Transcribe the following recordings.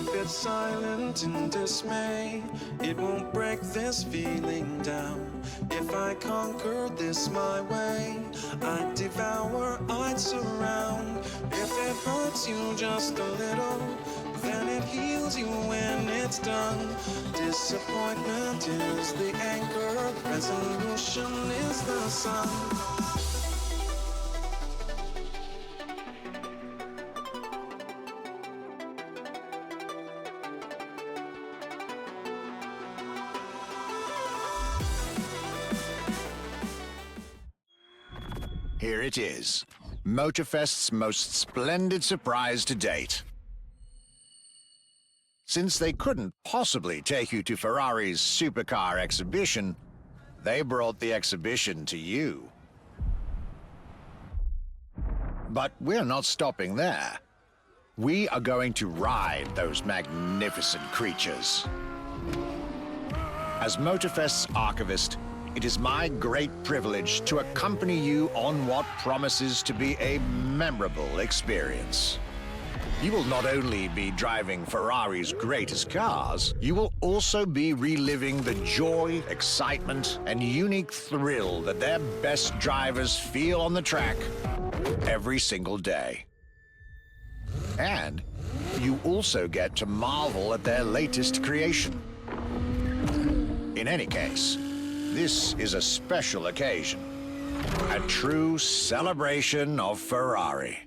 if it's silent in dismay, it won't break this feeling down. If I conquer this my way, I'd devour, I'd surround. If it hurts you just a little, then it heals you when it's done. Disappointment is the anchor, resolution is the sun. Here it is, Motorfest's most splendid surprise to date. Since they couldn't possibly take you to Ferrari's Supercar exhibition, they brought the exhibition to you. But we're not stopping there. We are going to ride those magnificent creatures. As Motorfest's archivist, it is my great privilege to accompany you on what promises to be a memorable experience. You will not only be driving Ferrari's greatest cars, you will also be reliving the joy, excitement, and unique thrill that their best drivers feel on the track every single day. And you also get to marvel at their latest creation. In any case, this is a special occasion, a true celebration of Ferrari.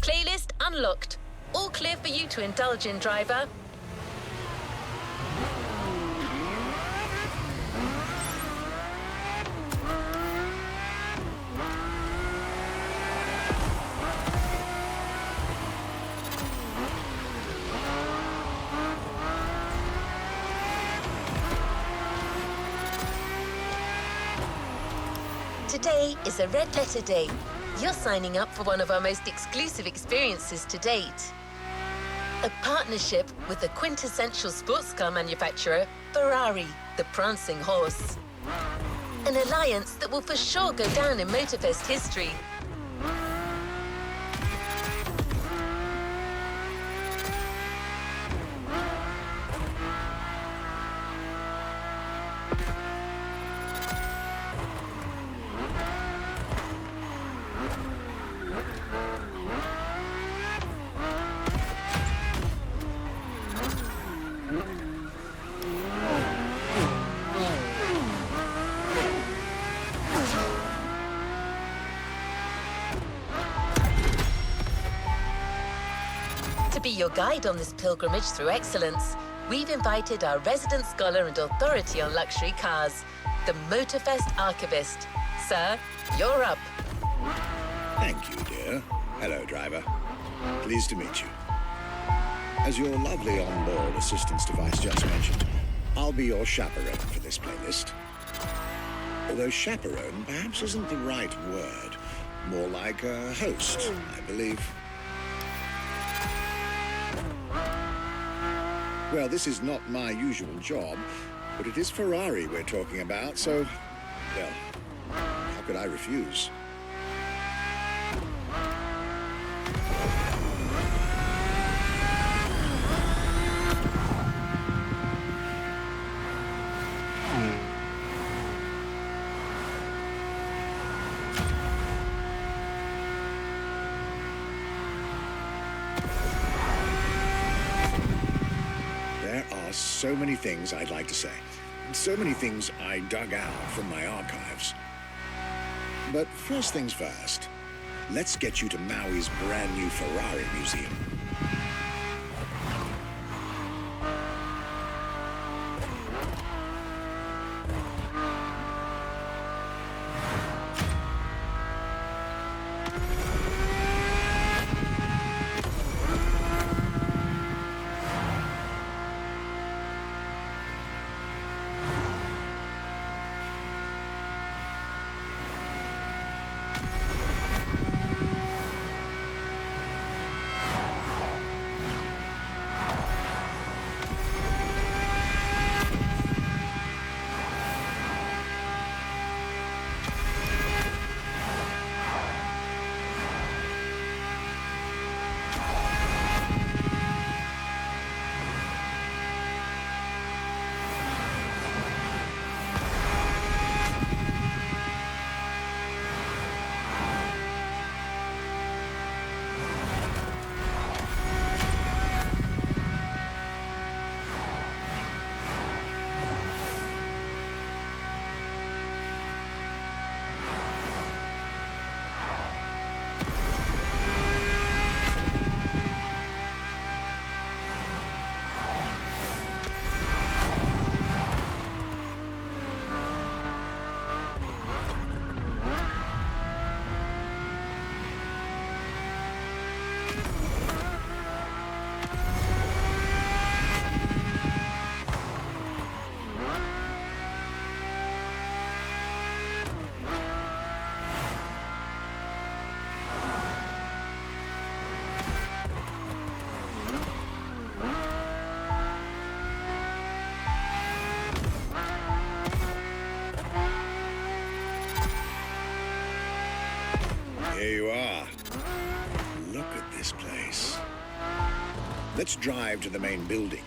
Playlist unlocked. All clear for you to indulge in, driver. Today is a red letter day. You're signing up for one of our most exclusive experiences to date. A partnership with the quintessential sports car manufacturer, Ferrari, the prancing horse. An alliance that will for sure go down in Motorfest history. To be your guide on this pilgrimage through excellence, we've invited our resident scholar and authority on luxury cars, the Motorfest archivist. Sir, you're up. Thank you, dear. Hello, driver. Pleased to meet you. As your lovely onboard assistance device just mentioned, I'll be your chaperone for this playlist. Although chaperone perhaps isn't the right word. More like a host, I believe. Well, this is not my usual job, but it is Ferrari we're talking about, so, well, how could I refuse? So many things I'd like to say. So many things I dug out from my archives. But first things first, let's get you to Maui's brand new Ferrari museum. Here you are. Look at this place. Let's drive to the main building.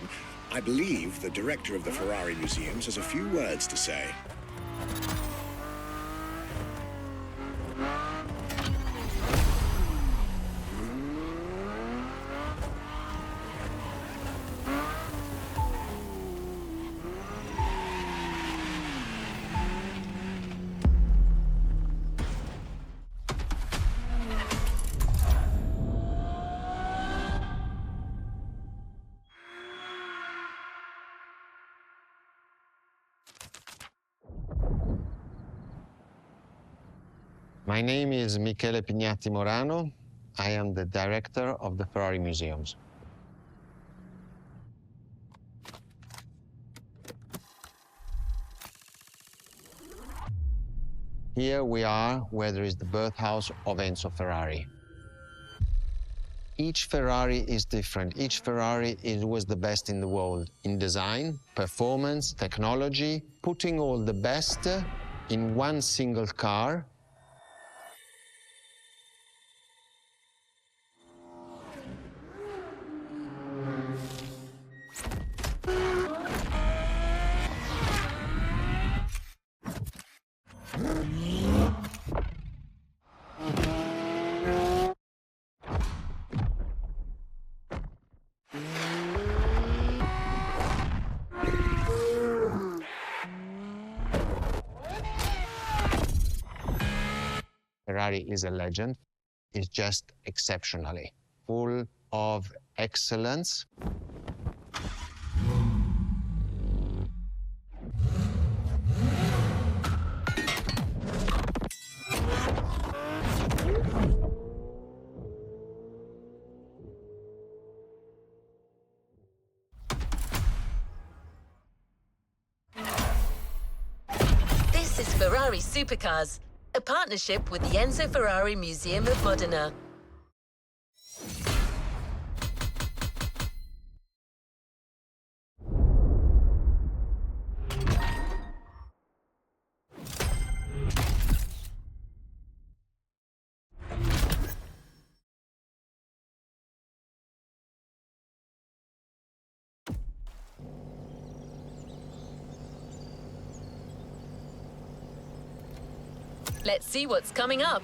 I believe the director of the Ferrari Museums has a few words to say. My name is Michele Pignatti Morano. I am the director of the Ferrari Museums. Here we are where there is the birthhouse of Enzo Ferrari. Each Ferrari is different. Each Ferrari was the best in the world in design, performance, technology, putting all the best in one single car. Ferrari is a legend. It's just exceptionally full of excellence. This is Ferrari Supercars, a partnership with the Enzo Ferrari Museum of Modena. Let's see what's coming up.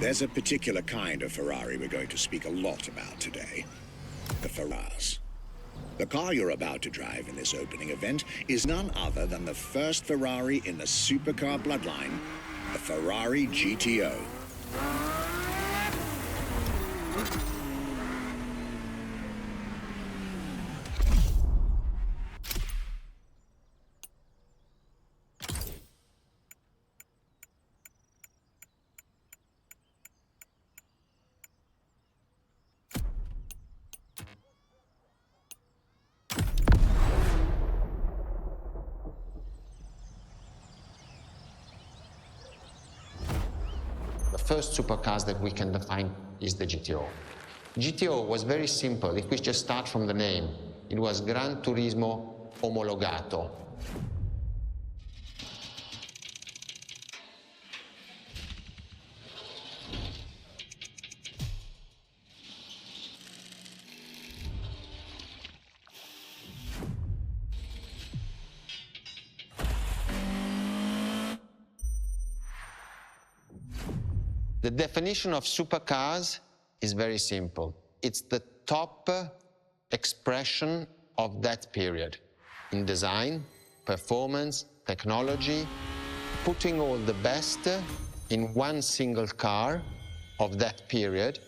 There's a particular kind of Ferrari we're going to speak a lot about today. The FERRARIs. The car you're about to drive in this opening event is none other than the first Ferrari in the supercar bloodline, the Ferrari GTO. The first supercars that we can define is the GTO. GTO was very simple. If we just start from the name, it was Gran Turismo Omologato. The definition of supercars is very simple. It's the top expression of that period in design, performance, technology, putting all the best in one single car of that period.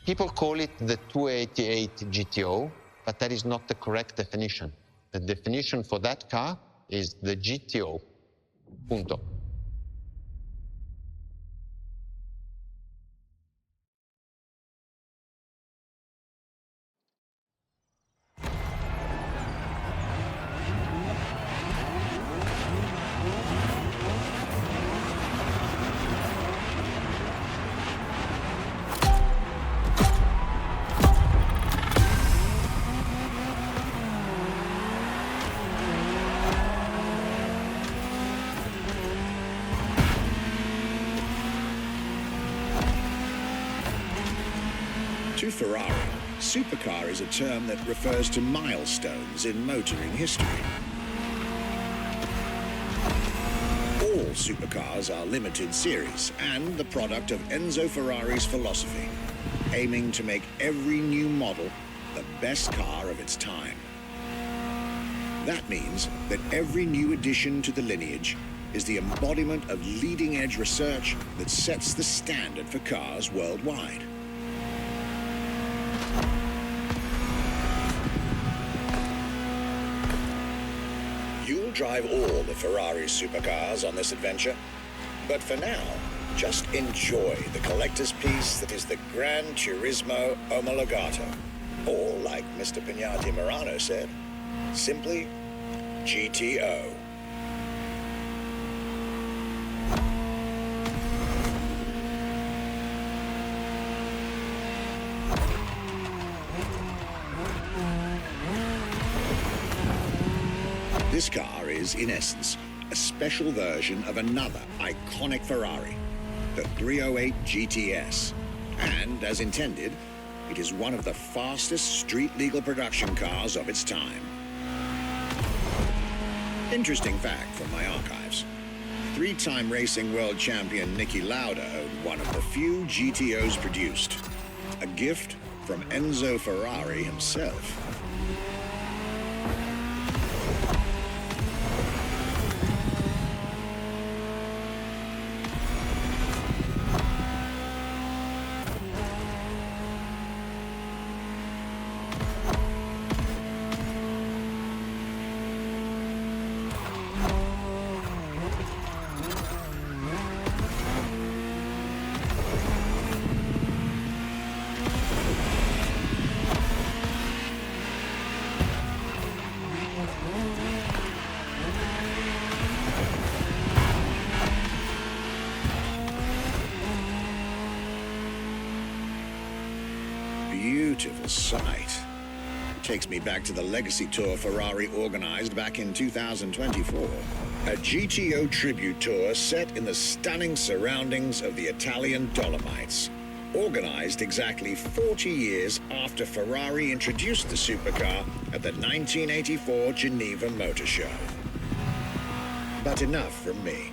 People call it the 288 GTO, but that is not the correct definition. The definition for that car is the GTO. Punto. To Ferrari, supercar is a term that refers to milestones in motoring history. All supercars are limited series and the product of Enzo Ferrari's philosophy, aiming to make every new model the best car of its time. That means that every new addition to the lineage is the embodiment of leading-edge research that sets the standard for cars worldwide. You'll drive all the Ferrari supercars on this adventure, but for now, just enjoy the collector's piece that is the Gran Turismo Omologato, or like Mr. Pignati Morano said, simply GTO. This car is, in essence, a special version of another iconic Ferrari, the 308 GTS. And, as intended, it is one of the fastest street-legal production cars of its time. Interesting fact from my archives. Three-time racing world champion Niki Lauda owned one of the few GTOs produced. A gift from Enzo Ferrari himself. Beautiful sight. Takes me back to the Legacy Tour Ferrari organized back in 2024. A GTO tribute tour set in the stunning surroundings of the Italian Dolomites. Organized exactly 40 years after Ferrari introduced the supercar at the 1984 Geneva Motor Show. But enough from me.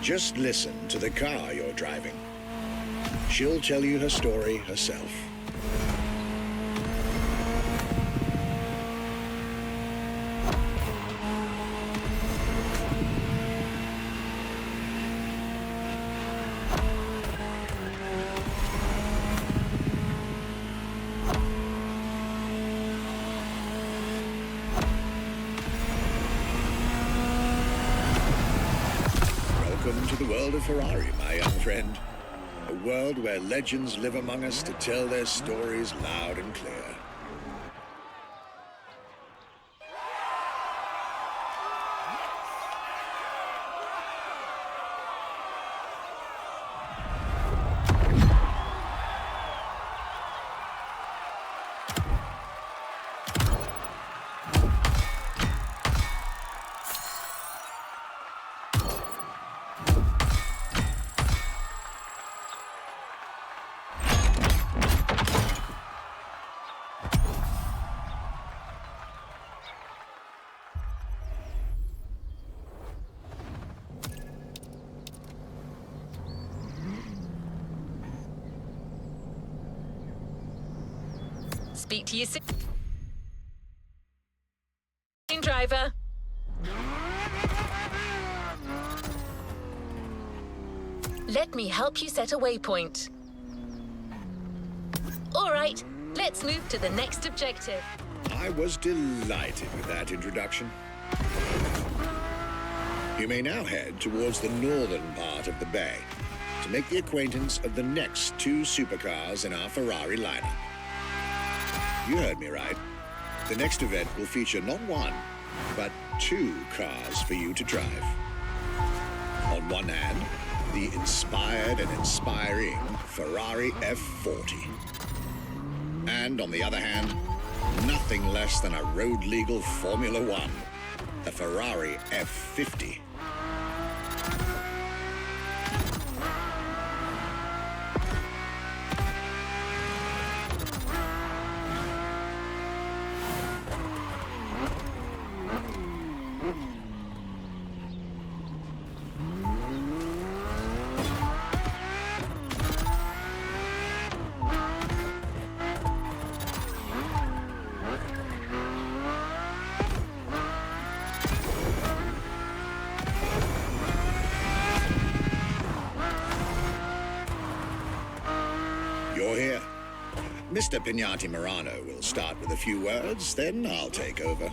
Just listen to the car you're driving. She'll tell you her story herself. Welcome to the world of Ferrari, my young friend. A world where legends live among us to tell their stories loud and clear. Speak to you soon, driver. Let me help you set a waypoint. All right, let's move to the next objective. I was delighted with that introduction. You may now head towards the northern part of the bay to make the acquaintance of the next two supercars in our Ferrari lineup. You heard me right. The next event will feature not one, but two cars for you to drive. On one hand, the inspired and inspiring Ferrari F40. And on the other hand, nothing less than a road-legal Formula One, the Ferrari F50. You're here. Mr. Pignati Morano will start with a few words, then I'll take over.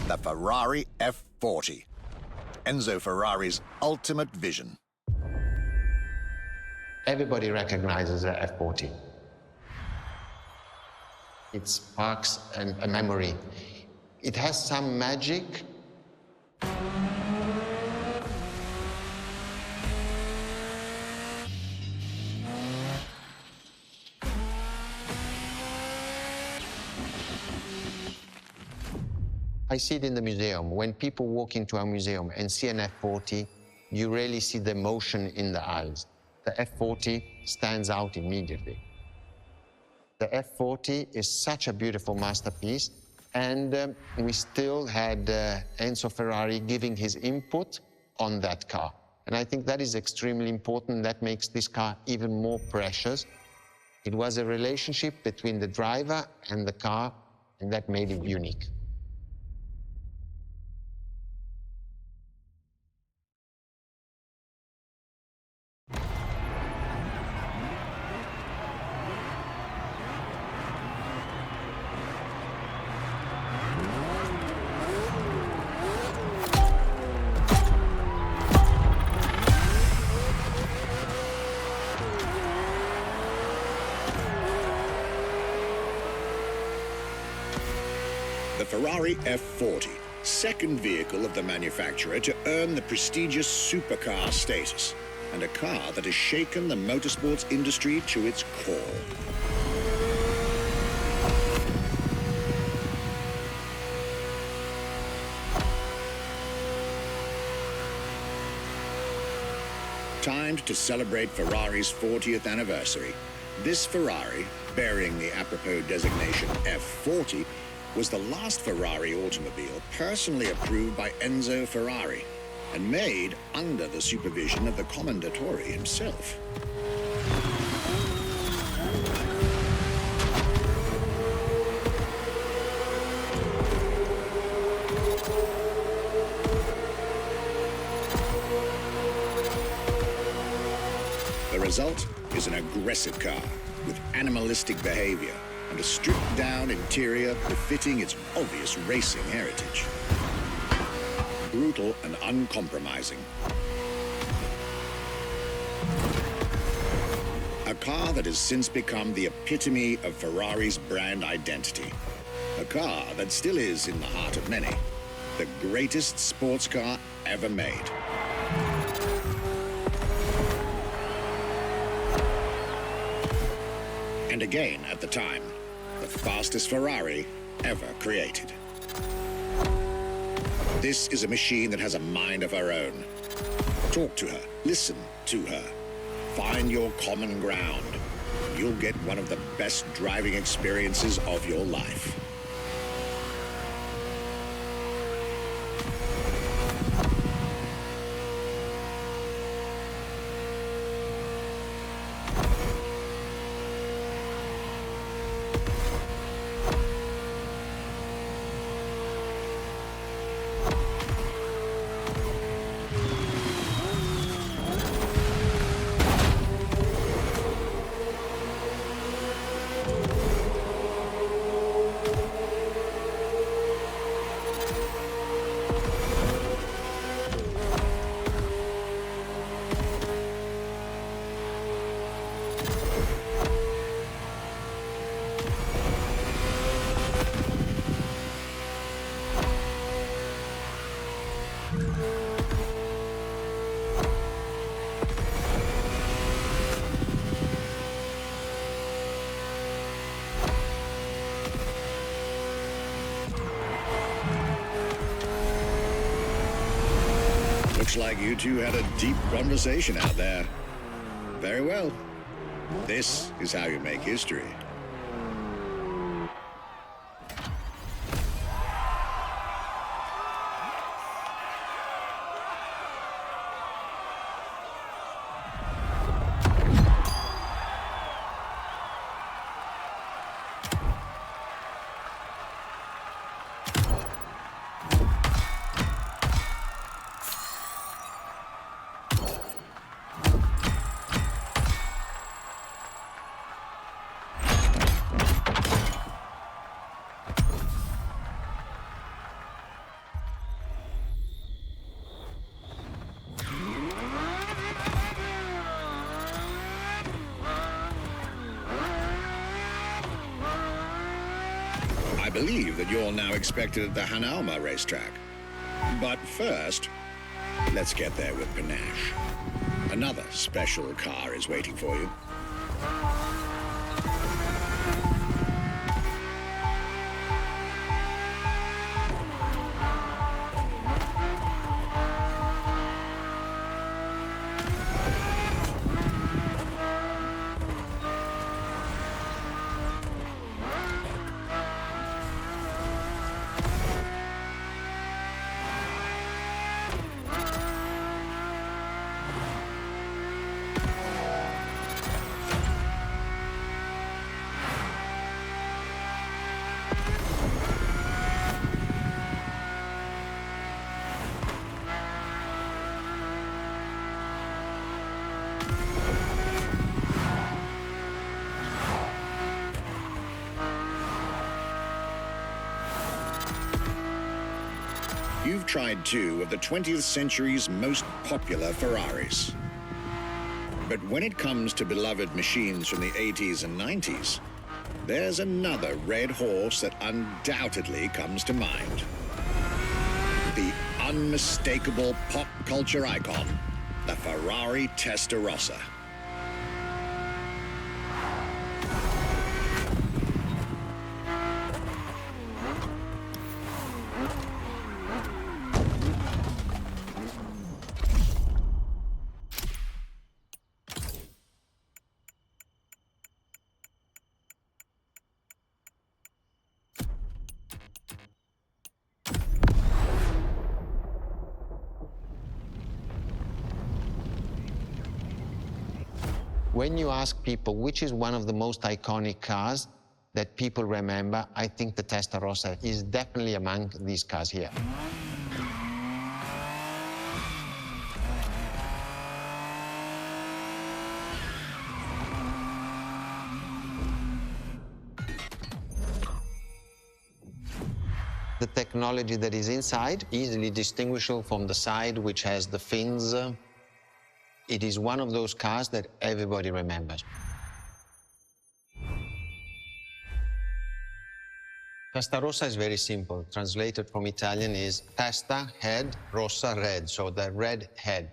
The Ferrari F40. Enzo Ferrari's ultimate vision. Everybody recognizes the F40. It sparks a memory. It has some magic. I see it in the museum. When people walk into a museum and see an F40, you really see the emotion in the eyes. The F40 stands out immediately. The F40 is such a beautiful masterpiece, and we still had Enzo Ferrari giving his input on that car. And I think that is extremely important. That makes this car even more precious. It was a relationship between the driver and the car, and that made it unique. The Ferrari F40, second vehicle of the manufacturer to earn the prestigious supercar status. and a car that has shaken the motorsports industry to its core. Timed to celebrate Ferrari's 40th anniversary, this Ferrari, bearing the apropos designation F40, was the last Ferrari automobile personally approved by Enzo Ferrari and made under the supervision of the Commendatore himself. The result is an aggressive car with animalistic behavior and a stripped-down interior befitting its obvious racing heritage. Brutal and uncompromising. A car that has since become the epitome of Ferrari's brand identity. A car that still is in the heart of many, the greatest sports car ever made. And again, at the time, the fastest Ferrari ever created. This is a machine that has a mind of her own. Talk to her, listen to her, find your common ground. You'll get one of the best driving experiences of your life. Looks like you two had a deep conversation out there. Very well. This is how you make history. I believe that you're now expected at the Hanauma racetrack. But first, let's get there with panache. Another special car is waiting for you. You've tried two of the 20th century's most popular Ferraris. But when it comes to beloved machines from the 80s and 90s, there's another red horse that undoubtedly comes to mind. The unmistakable pop culture icon, the Ferrari Testarossa. When you ask people which is one of the most iconic cars that people remember, I think the Testarossa is definitely among these cars here. The technology that is inside, easily distinguishable from the side which has the fins. It is one of those cars that everybody remembers. Testarossa is very simple. Translated from Italian is testa, head, rossa, red, so the red head.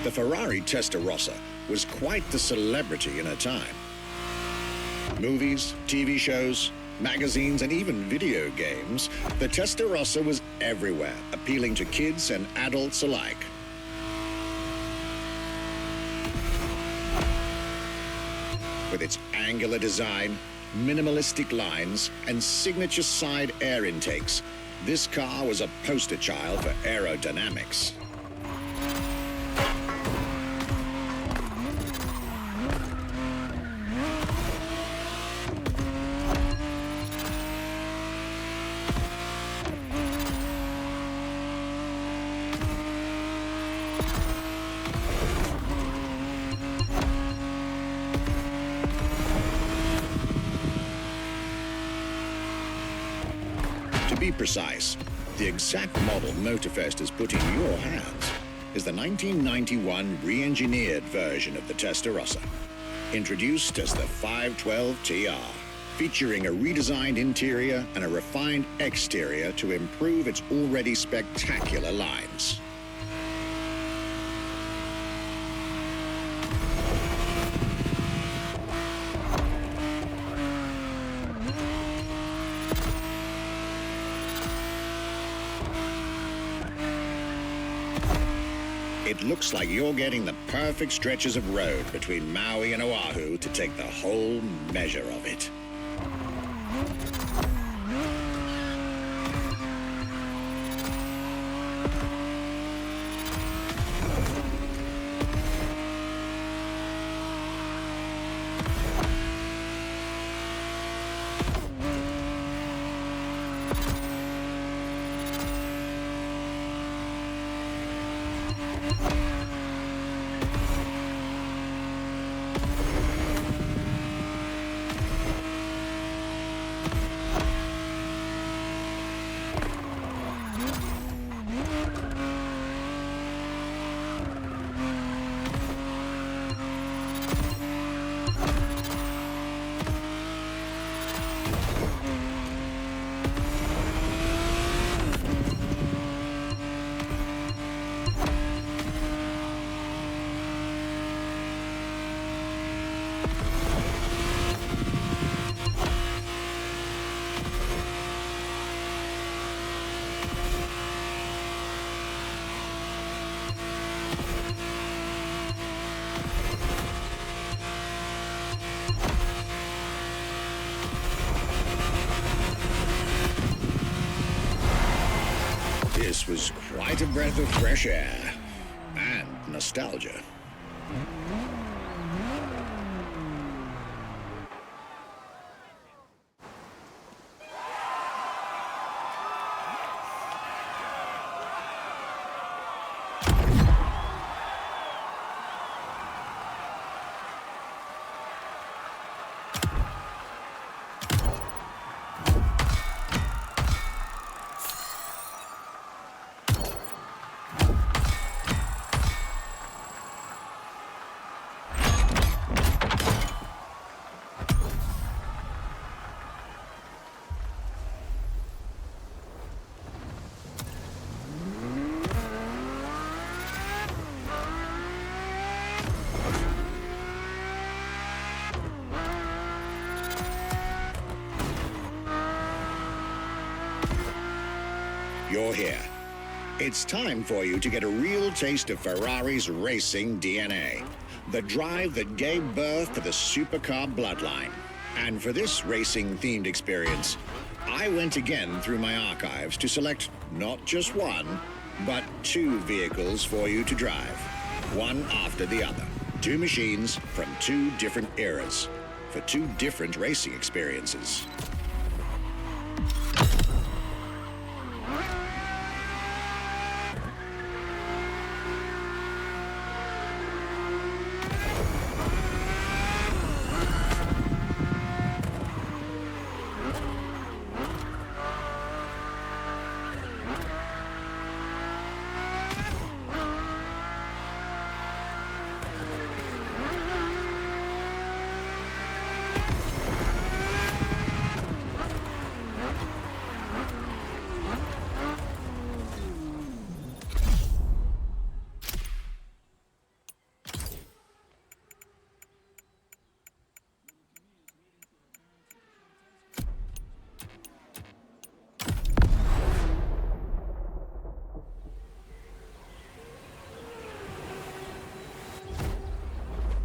The Ferrari Testarossa was quite the celebrity in her time. Movies, TV shows, magazines, and even video games, the Testarossa was everywhere, appealing to kids and adults alike. With its angular design, minimalistic lines, and signature side air intakes, this car was a poster child for aerodynamics. To be precise, the exact model Motorfest has put in your hands is the 1991 re-engineered version of the Testarossa, introduced as the 512 TR, featuring a redesigned interior and a refined exterior to improve its already spectacular lines. It looks like you're getting the perfect stretches of road between Maui and Oahu to take the whole measure of it. This was quite a breath of fresh air and nostalgia. you're here. It's time for you to get a real taste of Ferrari's racing DNA, the drive that gave birth to the supercar bloodline. And for this racing-themed experience, I went again through my archives to select not just one, but two vehicles for you to drive, one after the other. Two machines from two different eras, for two different racing experiences.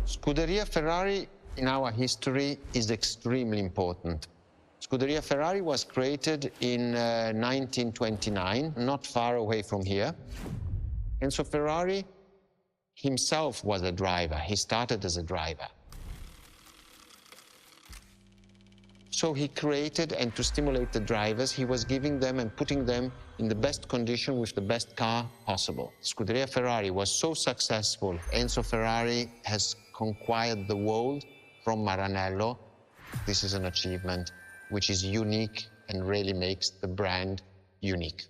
Scuderia Ferrari in our history is extremely important. Scuderia Ferrari was created in 1929, not far away from here. Enzo Ferrari himself was a driver. He started as a driver. So he created, and to stimulate the drivers, he was giving them and putting them in the best condition with the best car possible. Scuderia Ferrari was so successful, Enzo Ferrari has conquered the world from Maranello. This is an achievement which is unique and really makes the brand unique.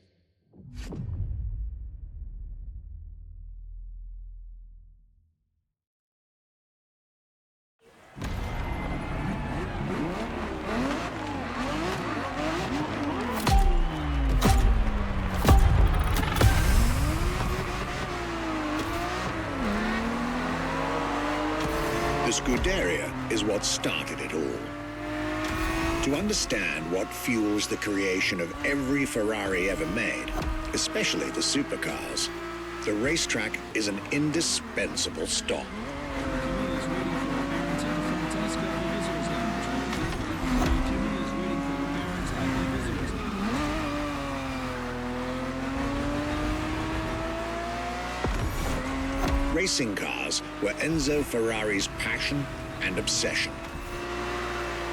The Scuderia is what started it all. To understand what fuels the creation of every Ferrari ever made, especially the supercars, the racetrack is an indispensable stop. Racing cars were Enzo Ferrari's passion and obsession.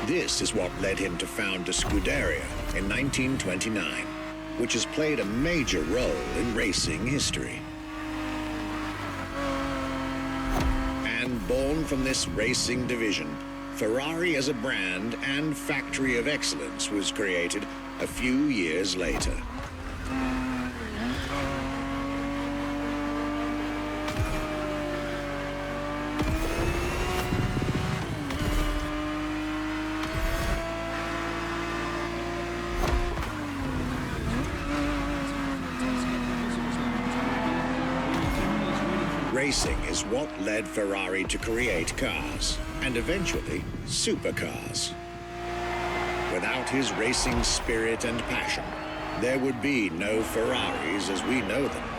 This is what led him to found the Scuderia in 1929, which has played a major role in racing history. And born from this racing division, Ferrari as a brand and factory of excellence was created a few years later. Racing is what led Ferrari to create cars, and eventually supercars. Without his racing spirit and passion, there would be no Ferraris as we know them.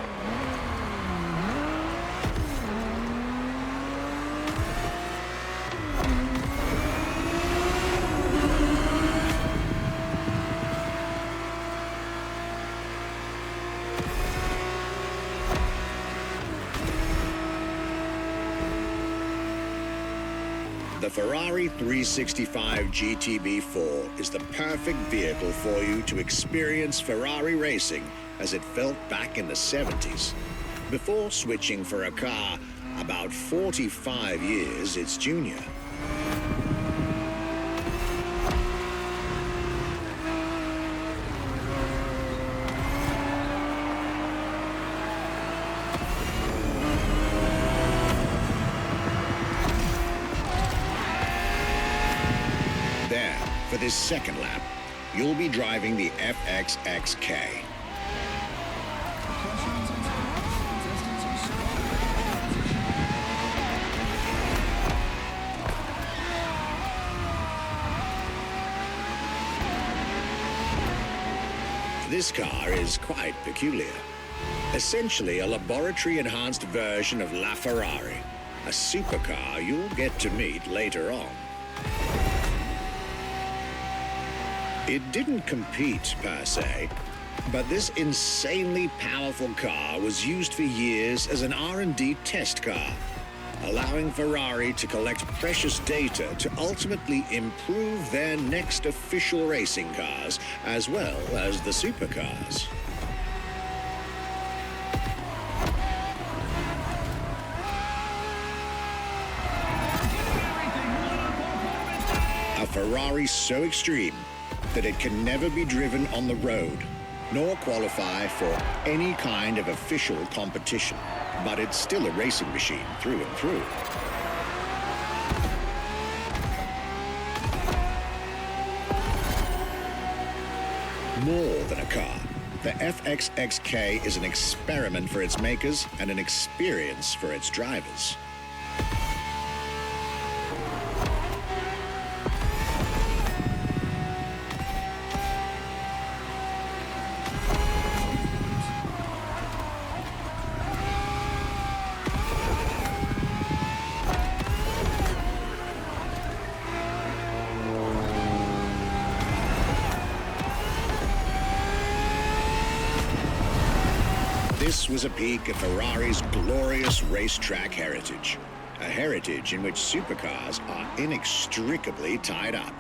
The Ferrari 365 GTB4 is the perfect vehicle for you to experience Ferrari racing as it felt back in the 70s, before switching for a car about 45 years its junior. For this second lap, you'll be driving the FXXK. For This car is quite peculiar. Essentially a laboratory-enhanced version of La Ferrari, a supercar you'll get to meet later on. It didn't compete, per se, but this insanely powerful car was used for years as an R&D test car, allowing Ferrari to collect precious data to ultimately improve their next official racing cars, as well as the supercars. A Ferrari so extreme that it can never be driven on the road, nor qualify for any kind of official competition. But it's still a racing machine through and through. More than a car, the FXXK is an experiment for its makers and an experience for its drivers. This was a peek at Ferrari's glorious racetrack heritage, a heritage in which supercars are inextricably tied up.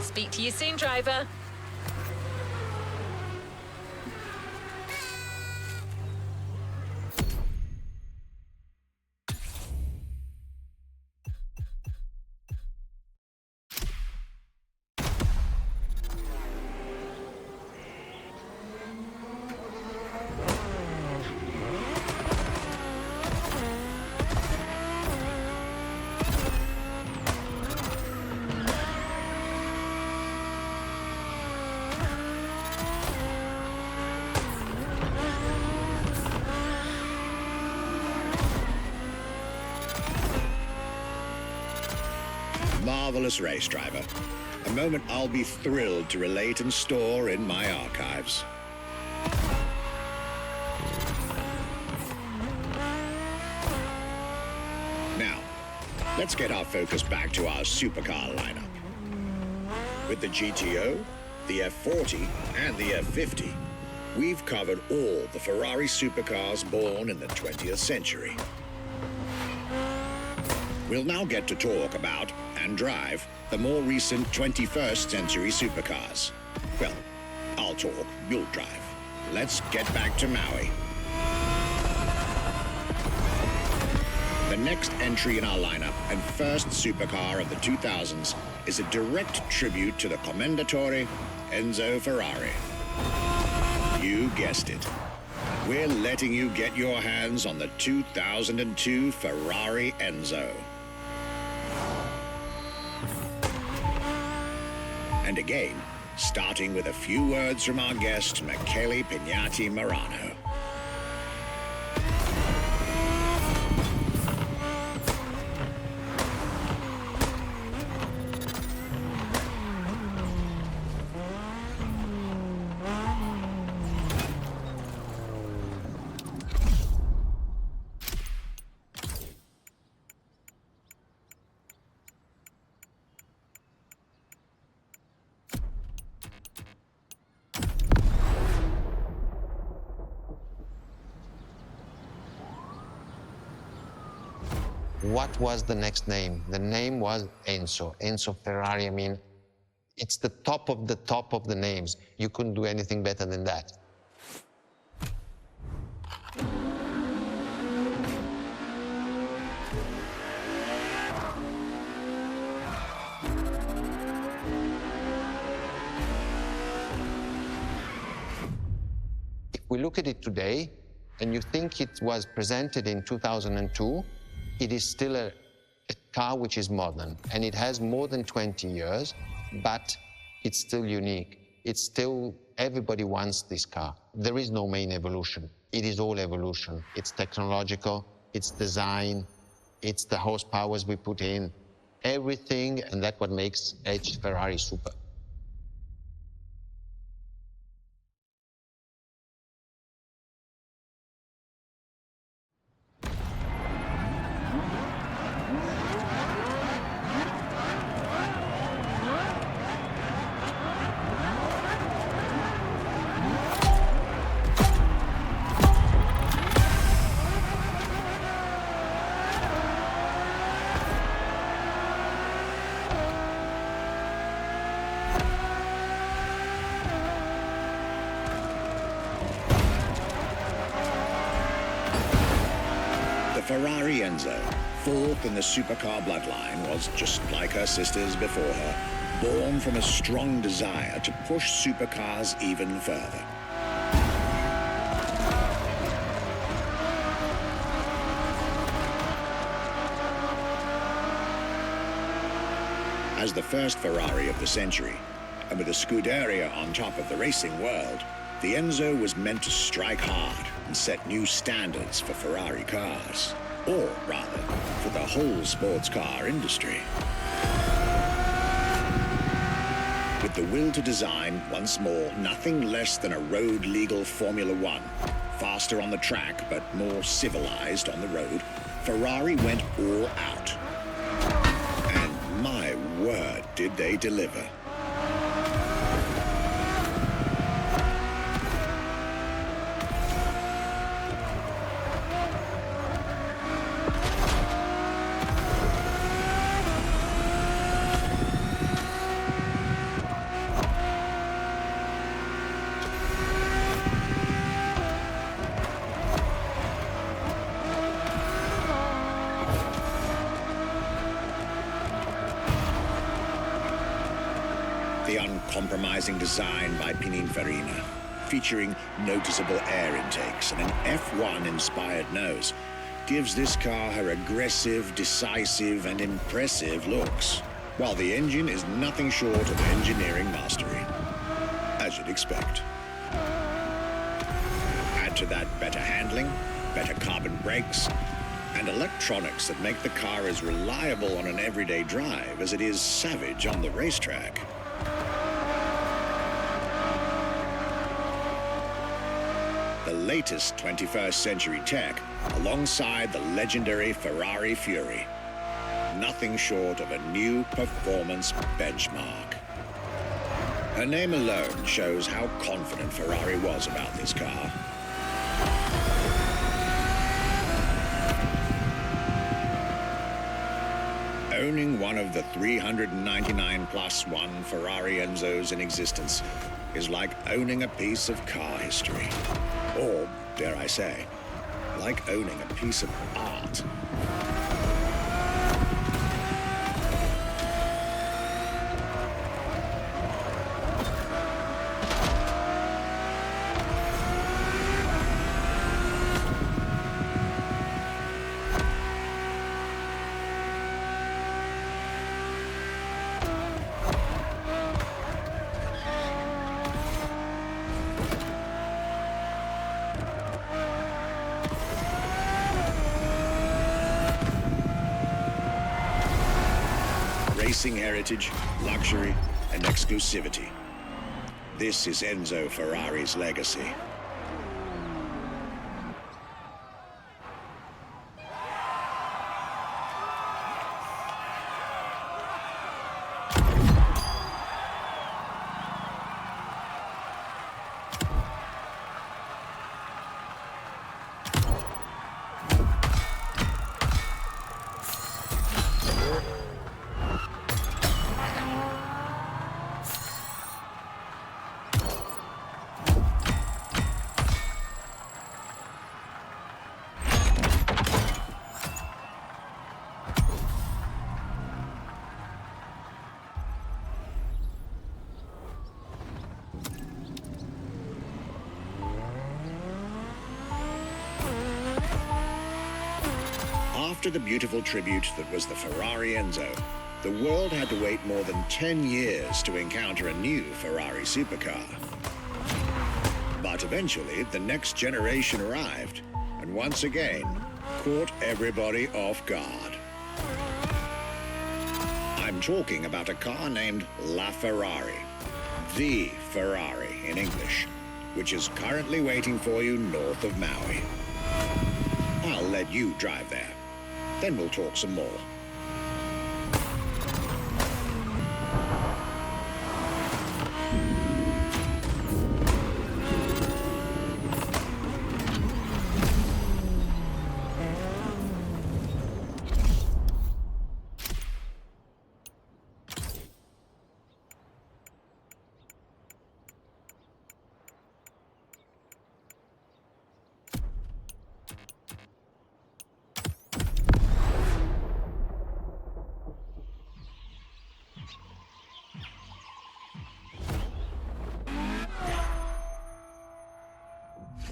Speak to you soon, driver. Marvelous race driver. A moment I'll be thrilled to relate and store in my archives. Now, let's get our focus back to our supercar lineup. With the GTO, the F40, and the F50, we've covered all the Ferrari supercars born in the 20th century. We'll now get to talk about and drive the more recent 21st century supercars. Well, I'll talk, you'll drive. Let's get back to Maui. The next entry in our lineup and first supercar of the 2000s is a direct tribute to the Commendatore Enzo Ferrari. You guessed it. We're letting you get your hands on the 2002 Ferrari Enzo. And again, starting with a few words from our guest, Michele Pignati Marano. What was the next name? The name was Enzo. Enzo Ferrari, I mean, it's the top of the names. You couldn't do anything better than that. we look at it today, and you think it was presented in 2002, it is still a car which is modern, and it has more than 20 years, but it's still unique. It's still, everybody wants this car. There is no main evolution. It is all evolution. It's technological, it's design, it's the horsepowers we put in, everything, and that's what makes Ferrari super. Ferrari ENZO, fourth in the supercar bloodline, was just like her sisters before her, born from a strong desire to push supercars even further. As the first Ferrari of the century, and with a Scuderia on top of the racing world, the ENZO was meant to strike hard and set new standards for Ferrari cars, or rather, for the whole sports car industry. With the will to design, once more, nothing less than a road-legal Formula One, faster on the track but more civilized on the road, Ferrari went all out. And my word, did they deliver. The uncompromising design by Pininfarina, featuring noticeable air intakes and an F1-inspired nose, gives this car her aggressive, decisive, and impressive looks, while the engine is nothing short of engineering mastery, as you'd expect. Add to that better handling, better carbon brakes, and electronics that make the car as reliable on an everyday drive as it is savage on the racetrack. The latest 21st century tech, alongside the legendary Ferrari Fury. Nothing short of a new performance benchmark. Her name alone shows how confident Ferrari was about this car. Owning one of the 399 plus one Ferrari ENZOs in existence is like owning a piece of car history. Or, dare I say, like owning a piece of art. Racing heritage, luxury, and exclusivity. This is Enzo Ferrari's legacy. After the beautiful tribute that was the Ferrari ENZO, the world had to wait more than 10 years to encounter a new Ferrari supercar. But eventually, the next generation arrived, and once again, caught everybody off guard. I'm talking about a car named La Ferrari, the Ferrari in English, which is currently waiting for you north of Maui. I'll let you drive there. Then we'll talk some more.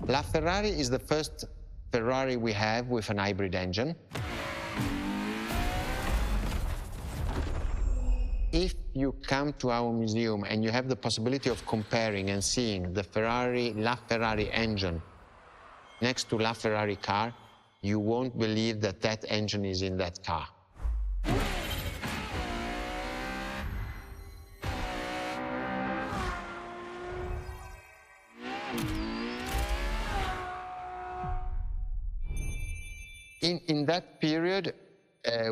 La Ferrari is the first Ferrari we have with an hybrid engine. If you come to our museum and you have the possibility of comparing and seeing the La Ferrari engine next to La Ferrari car, you won't believe that that engine is in that car. In that period,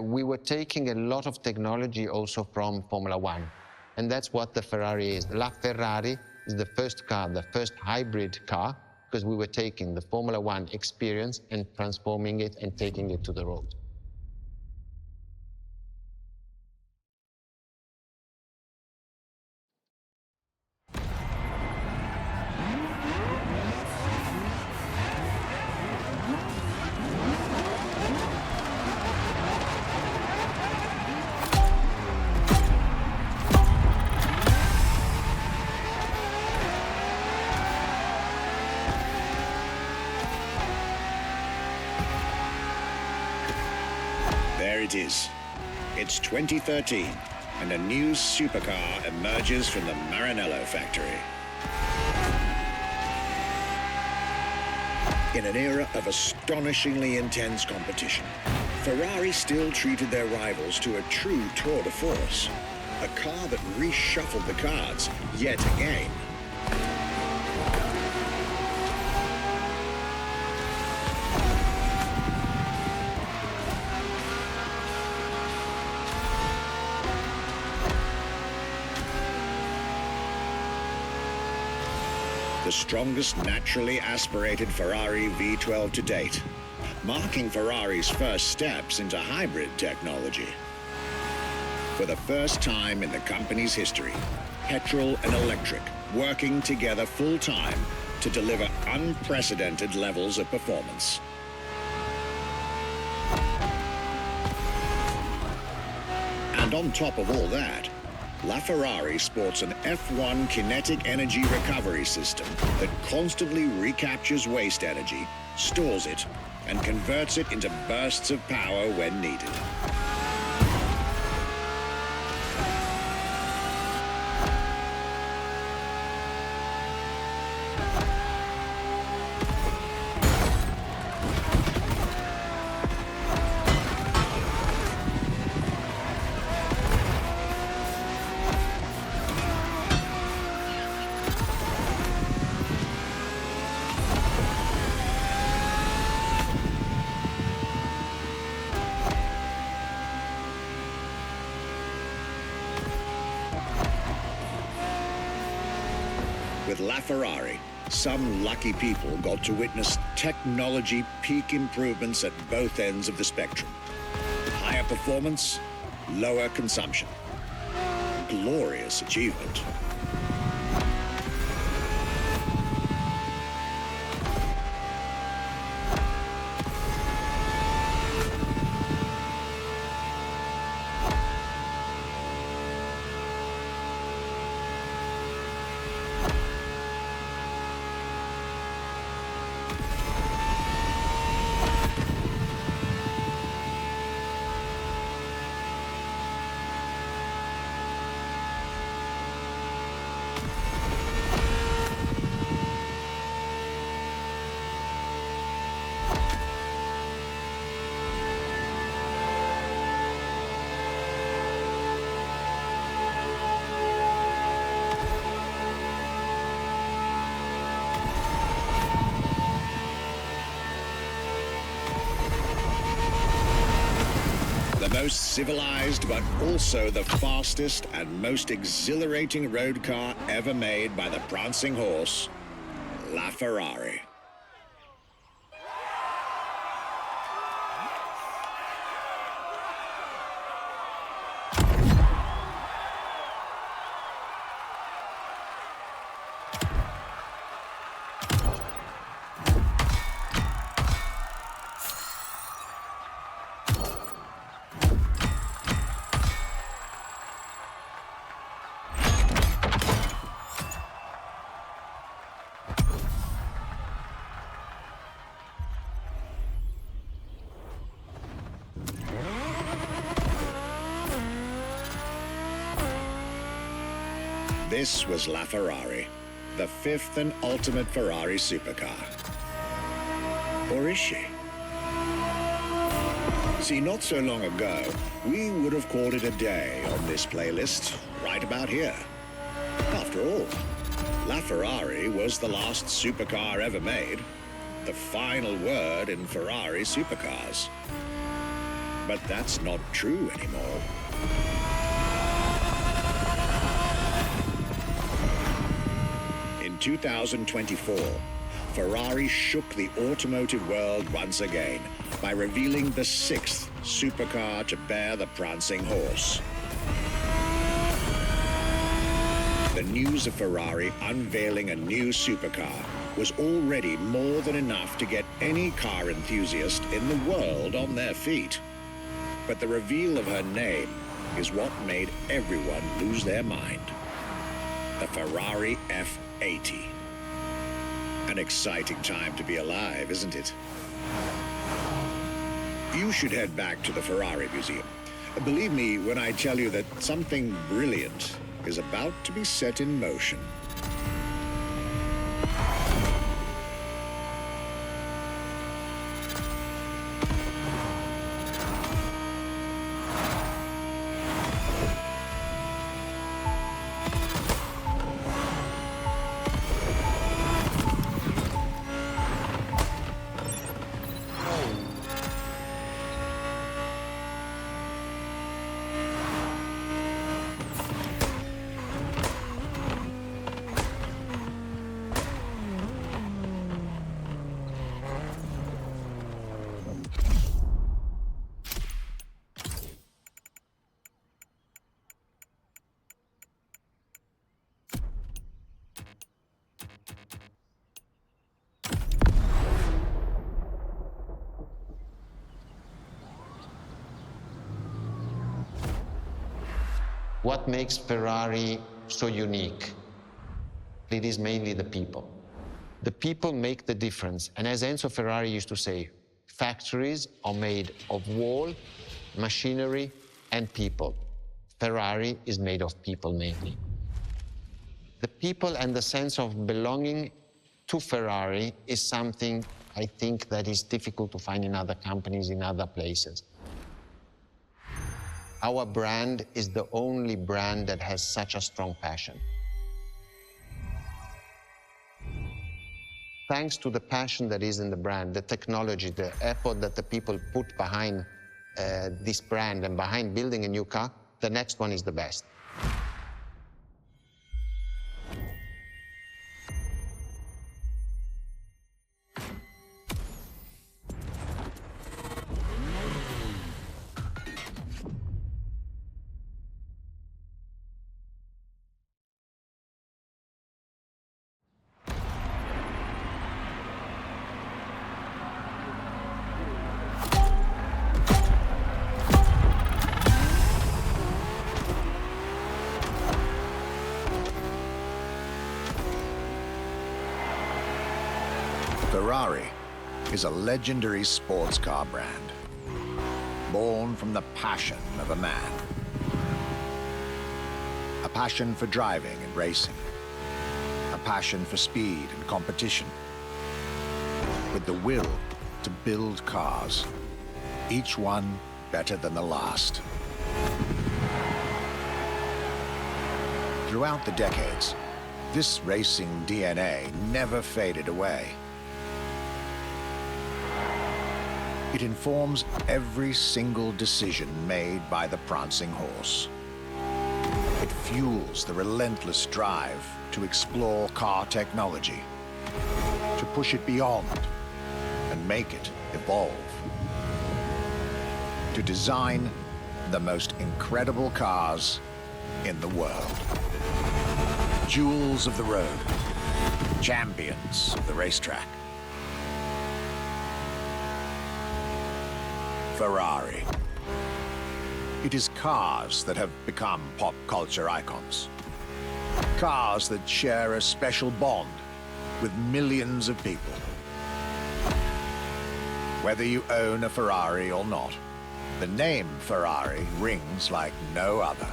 we were taking a lot of technology also from Formula One, and that's what the Ferrari is. La Ferrari is the first car, the first hybrid car, because we were taking the Formula One experience and transforming it and taking it to the road. There it is. It's 2013, and a new supercar emerges from the Maranello factory. In an era of astonishingly intense competition, Ferrari still treated their rivals to a true tour de force. A car that reshuffled the cards yet again. The strongest naturally aspirated Ferrari V12 to date, marking Ferrari's first steps into hybrid technology. For the first time in the company's history, petrol and electric working together full-time to deliver unprecedented levels of performance. And on top of all that, LaFerrari sports an F1 kinetic energy recovery system that constantly recaptures waste energy, stores it, and converts it into bursts of power when needed. With LaFerrari, some lucky people got to witness technology peak improvements at both ends of the spectrum. Higher performance, lower consumption. Glorious achievement. most civilized, but also the fastest and most exhilarating road car ever made by the prancing horse, La Ferrari. This was La Ferrari, the fifth and ultimate Ferrari supercar. Or is she? See, not so long ago, we would have called it a day on this playlist, right about here. After all, La Ferrari was the last supercar ever made, the final word in Ferrari supercars. But that's not true anymore. In 2024, Ferrari shook the automotive world once again by revealing the sixth supercar to bear the prancing horse. The news of Ferrari unveiling a new supercar was already more than enough to get any car enthusiast in the world on their feet. But the reveal of her name is what made everyone lose their mind. The Ferrari F80. An exciting time to be alive, isn't it? You should head back to the Ferrari Museum. Believe me when I tell you that something brilliant is about to be set in motion. What makes Ferrari so unique? It is mainly the people. The people make the difference. And as Enzo Ferrari used to say, factories are made of wall, machinery, and people. Ferrari is made of people mainly. The people and the sense of belonging to Ferrari is something I think that is difficult to find in other companies, in other places. Our brand is the only brand that has such a strong passion. Thanks to the passion that is in the brand, the technology, the effort that the people put behind this brand and behind building a new car, the next one is the best. Ferrari is a legendary sports car brand, born from the passion of a man. A passion for driving and racing, a passion for speed and competition, with the will to build cars, each one better than the last. Throughout the decades, this racing DNA never faded away. It informs every single decision made by the prancing horse. It fuels the relentless drive to explore car technology, to push it beyond and make it evolve, to design the most incredible cars in the world. Jewels of the road, champions of the racetrack. Ferrari. It is cars that have become pop culture icons. Cars that share a special bond with millions of people. Whether you own a Ferrari or not, the name Ferrari rings like no other.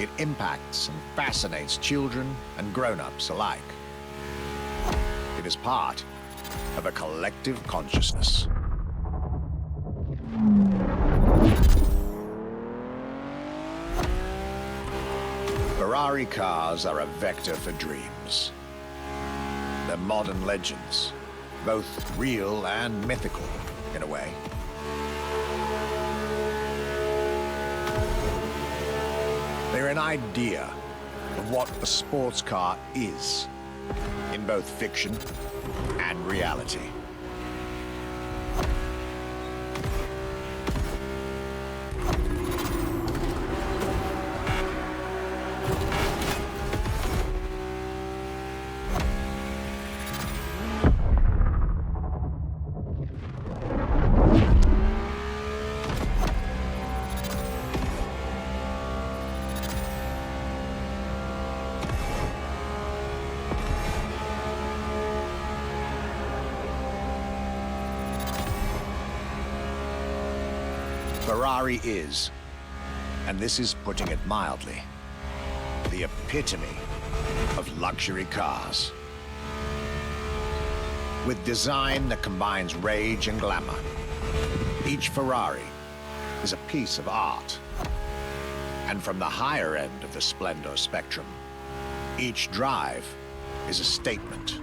It impacts and fascinates children and grown-ups alike. It is part of a collective consciousness. Ferrari cars are a vector for dreams. They're modern legends, both real and mythical in a way. They're an idea of what a sports car is, in both fiction and reality. Ferrari is, and this is putting it mildly, the epitome of luxury cars. With design that combines rage and glamour, each Ferrari is a piece of art. And from the higher end of the splendor spectrum, each drive is a statement.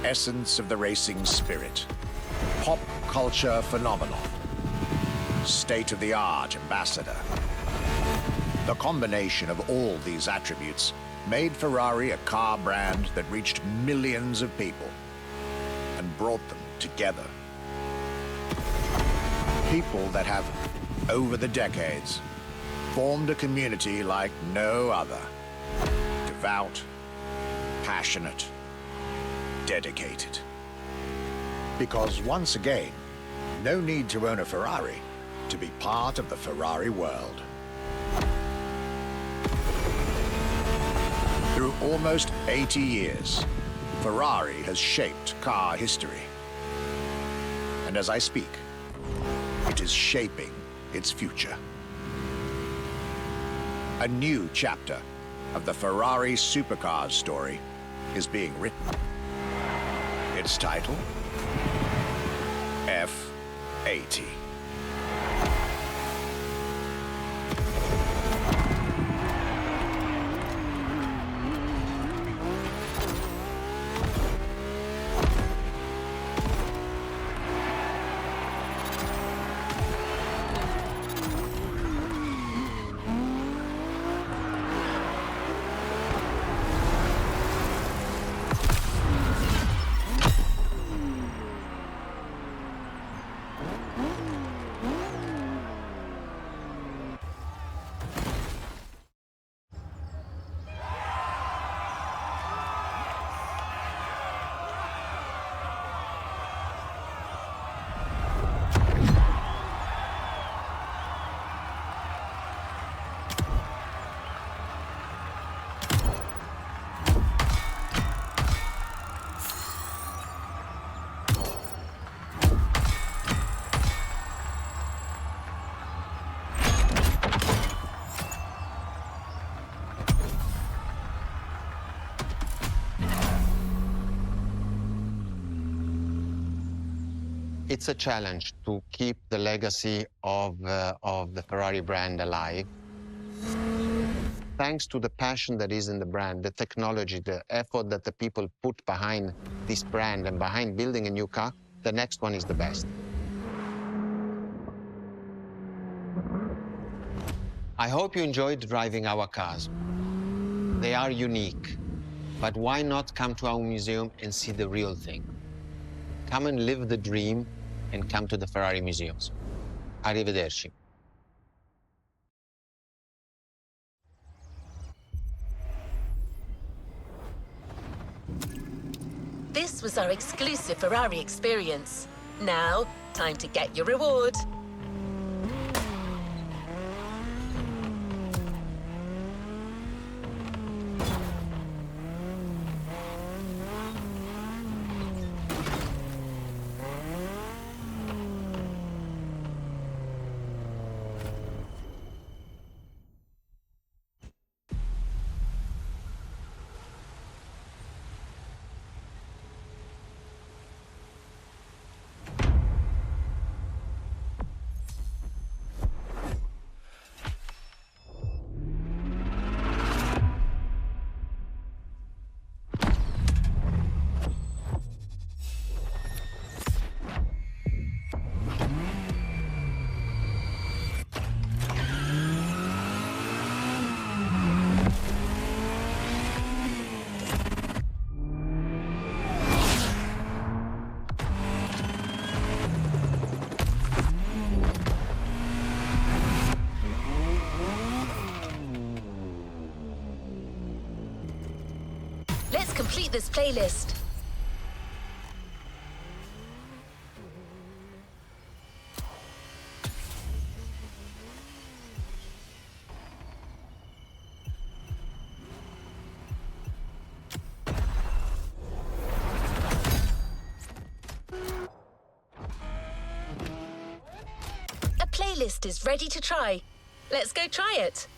Essence of the racing spirit, pop culture phenomenon, state-of-the-art ambassador. The combination of all these attributes made Ferrari a car brand that reached millions of people and brought them together. People that have, over the decades, formed a community like no other. Devout, passionate, dedicated. Because once again, no need to own a Ferrari to be part of the Ferrari world. Through almost 80 years, Ferrari has shaped car history. And as I speak, it is shaping its future. A new chapter of the Ferrari Supercars story is being written. Its title, F80. It's a challenge to keep the legacy of the Ferrari brand alive. Thanks to the passion that is in the brand, the technology, the effort that the people put behind this brand and behind building a new car, the next one is the best. I hope you enjoyed driving our cars. They are unique, but why not come to our museum and see the real thing? Come and live the dream and come to the Ferrari museums. Arrivederci. This was our exclusive Ferrari experience. Now, time to get your reward. Let's complete this playlist. A playlist is ready to try. Let's go try it.